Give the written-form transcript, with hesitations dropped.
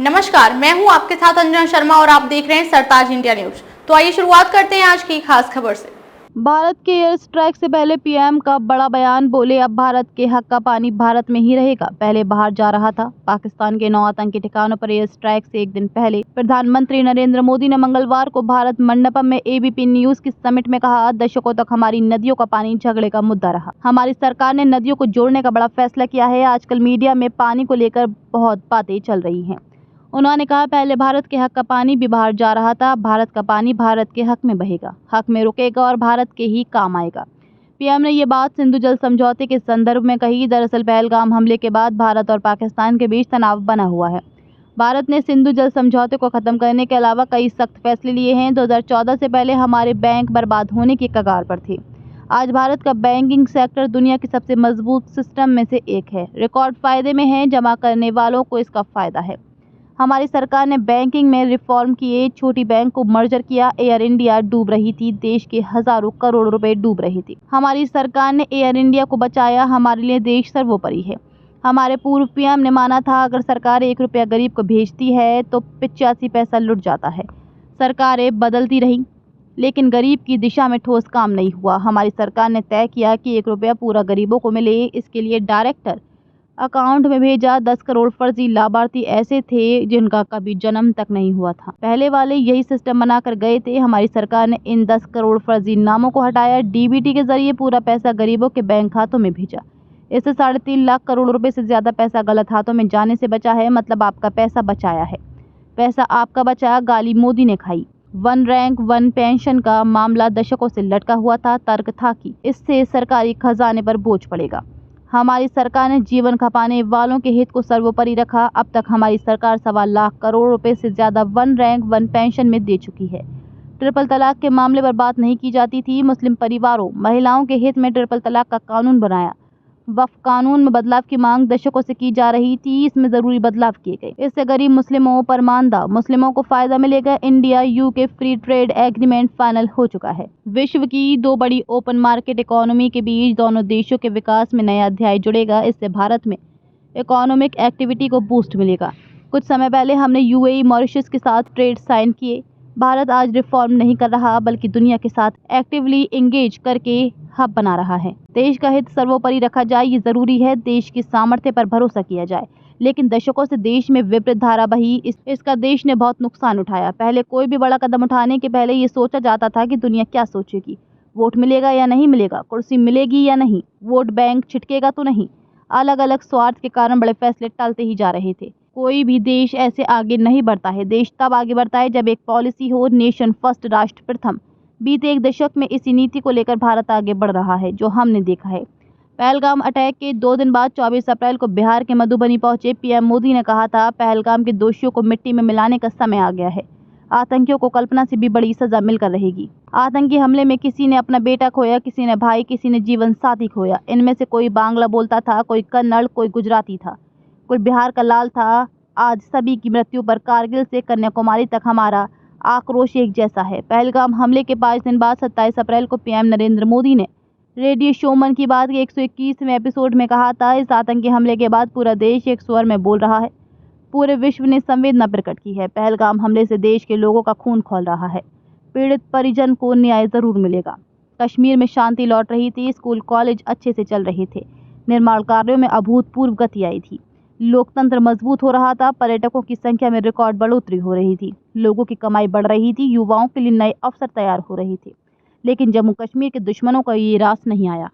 नमस्कार, मैं हूं आपके साथ अंजना शर्मा और आप देख रहे हैं सरताज इंडिया न्यूज। तो आइए शुरुआत करते हैं आज की खास खबर से। भारत के एयर स्ट्राइक से पहले पीएम का बड़ा बयान, बोले अब भारत के हक का पानी भारत में ही रहेगा, पहले बाहर जा रहा था। पाकिस्तान के 9 आतंकी ठिकानों पर एयर स्ट्राइक से एक दिन पहले प्रधानमंत्री नरेंद्र मोदी ने मंगलवार को भारत मंडपम में एबीपी न्यूज की समिट में कहा, दशकों तक हमारी नदियों का पानी झगड़े का मुद्दा रहा। हमारी सरकार ने नदियों को जोड़ने का बड़ा फैसला किया है। आजकल मीडिया में पानी को लेकर बहुत बातें चल रही हैं। उन्होंने कहा, पहले भारत के हक का पानी भी बाहर जा रहा था, भारत का पानी भारत के हक में बहेगा, हक में रुकेगा और भारत के ही काम आएगा। पीएम ने ये बात सिंधु जल समझौते के संदर्भ में कही। दरअसल पहलगाम हमले के बाद भारत और पाकिस्तान के बीच तनाव बना हुआ है। भारत ने सिंधु जल समझौते को खत्म करने के अलावा कई सख्त फैसले लिए हैं। 2014 से पहले हमारे बैंक बर्बाद होने की कगार पर थे। आज भारत का बैंकिंग सेक्टर दुनिया के सबसे मजबूत सिस्टम में से एक है। रिकॉर्ड फायदे में है, जमा करने वालों को इसका फायदा है। हमारी सरकार ने बैंकिंग में रिफॉर्म किए, छोटी बैंक को मर्जर किया। एयर इंडिया डूब रही थी, देश के हजारों करोड़ रुपए डूब रहे थे। हमारी सरकार ने एयर इंडिया को बचाया। हमारे लिए देश सर्वोपरि है। हमारे पूर्व पीएम ने माना था, अगर सरकार 1 रुपया गरीब को भेजती है तो 85 पैसा लुट जाता है। सरकारें बदलती रहीं, लेकिन गरीब की दिशा में ठोस काम नहीं हुआ। हमारी सरकार ने तय किया कि 1 रुपया पूरा गरीबों को मिले। इसके लिए डायरेक्टर अकाउंट में भेजा। 10 करोड़ फर्जी लाभार्थी ऐसे थे जिनका कभी जन्म तक नहीं हुआ था। पहले वाले यही सिस्टम बनाकर गए थे। हमारी सरकार ने इन 10 करोड़ फर्जी नामों को हटाया। डीबीटी के जरिए पूरा पैसा गरीबों के बैंक खातों में भेजा। इससे 3.5 लाख करोड़ रुपए से ज्यादा पैसा गलत हाथों में जाने से बचा है। मतलब आपका पैसा बचाया है। पैसा आपका बचा, गाली मोदी ने खाई। 1 रैंक 1 पेंशन का मामला दशकों से लटका हुआ था। तर्क था कि इससे सरकारी खजाने पर बोझ पड़ेगा। हमारी सरकार ने जीवन खपाने वालों के हित को सर्वोपरि रखा। अब तक हमारी सरकार 1.25 लाख करोड़ रुपए से ज्यादा 1 रैंक 1 पेंशन में दे चुकी है। ट्रिपल तलाक के मामले पर बात नहीं की जाती थी। मुस्लिम परिवारों, महिलाओं के हित में ट्रिपल तलाक का कानून बनाया। वक्फ कानून में बदलाव की मांग दशकों से की जा रही थी। इसमें जरूरी बदलाव किए गए। इससे गरीब मुस्लिमों, परमानदा मुस्लिमों को फायदा मिलेगा। India UK free trade agreement final हो चुका है। विश्व की 2 बड़ी ओपन मार्केट इकोनॉमी के बीच दोनों देशों के विकास में नया अध्याय जुड़ेगा। इससे भारत में इकोनॉमिक एक्टिविटी को बूस्ट मिलेगा। कुछ समय पहले हमने यूएई, मॉरिशस के साथ ट्रेड साइन किए। भारत आज रिफॉर्म नहीं कर रहा, बल्कि दुनिया के साथ एक्टिवली एंगेज करके हब बना रहा है। देश का हित सर्वोपरि रखा जाए, ये जरूरी है। देश की सामर्थ्य पर भरोसा किया जाए। लेकिन दशकों से देश में विपरीत धारा बही। इसका देश ने बहुत नुकसान उठाया। पहले कोई भी बड़ा कदम उठाने के पहले ये सोचा जाता था कि दुनिया क्या सोचेगी, वोट मिलेगा या नहीं मिलेगा, कुर्सी मिलेगी या नहीं, वोट बैंक छिटकेगा तो नहीं। अलग अलग स्वार्थ के कारण बड़े फैसले टलते ही जा रहे थे। कोई भी देश ऐसे आगे नहीं बढ़ता है। देश तब आगे बढ़ता है जब एक पॉलिसी हो, नेशन फर्स्ट, राष्ट्र प्रथम। बीते 1 दशक में इसी नीति को लेकर भारत आगे बढ़ रहा है, जो हमने देखा है। पहलगाम अटैक के 2 दिन बाद 24 अप्रैल को बिहार के मधुबनी पहुंचे पीएम मोदी ने कहा था, पहलगाम के दोषियों को मिट्टी में मिलाने का समय आ गया है। आतंकियों को कल्पना से भी बड़ी सजा मिलकर रहेगी। आतंकी हमले में किसी ने अपना बेटा खोया, किसी ने भाई, किसी ने जीवन साथी खोया। इनमें से कोई बांग्ला बोलता था, कोई कन्नड़, कोई गुजराती था, कोई बिहार का लाल था। आज सभी की मृत्यु पर कारगिल से कन्याकुमारी तक हमारा आक्रोश एक जैसा है। पहलगाम हमले के 5 दिन बाद 27 अप्रैल को पीएम नरेंद्र मोदी ने रेडियो शो मन की बात के 121वें एपिसोड में कहा था, इस आतंकी हमले के बाद पूरा देश एक स्वर में बोल रहा है। पूरे विश्व ने संवेदना प्रकट की है। पहलगाम हमले से देश के लोगों का खून खौल रहा है। पीड़ित परिजन को न्याय जरूर मिलेगा। कश्मीर में शांति लौट रही थी। स्कूल कॉलेज अच्छे से चल रहे थे। निर्माण कार्यों में अभूतपूर्व गति आई थी। लोकतंत्र मजबूत हो रहा था। पर्यटकों की संख्या में रिकॉर्ड बढ़ोतरी हो रही थी। लोगों की कमाई बढ़ रही थी। युवाओं के लिए नए अवसर तैयार हो रहे थे। लेकिन जम्मू कश्मीर के दुश्मनों का ये रास नहीं आया।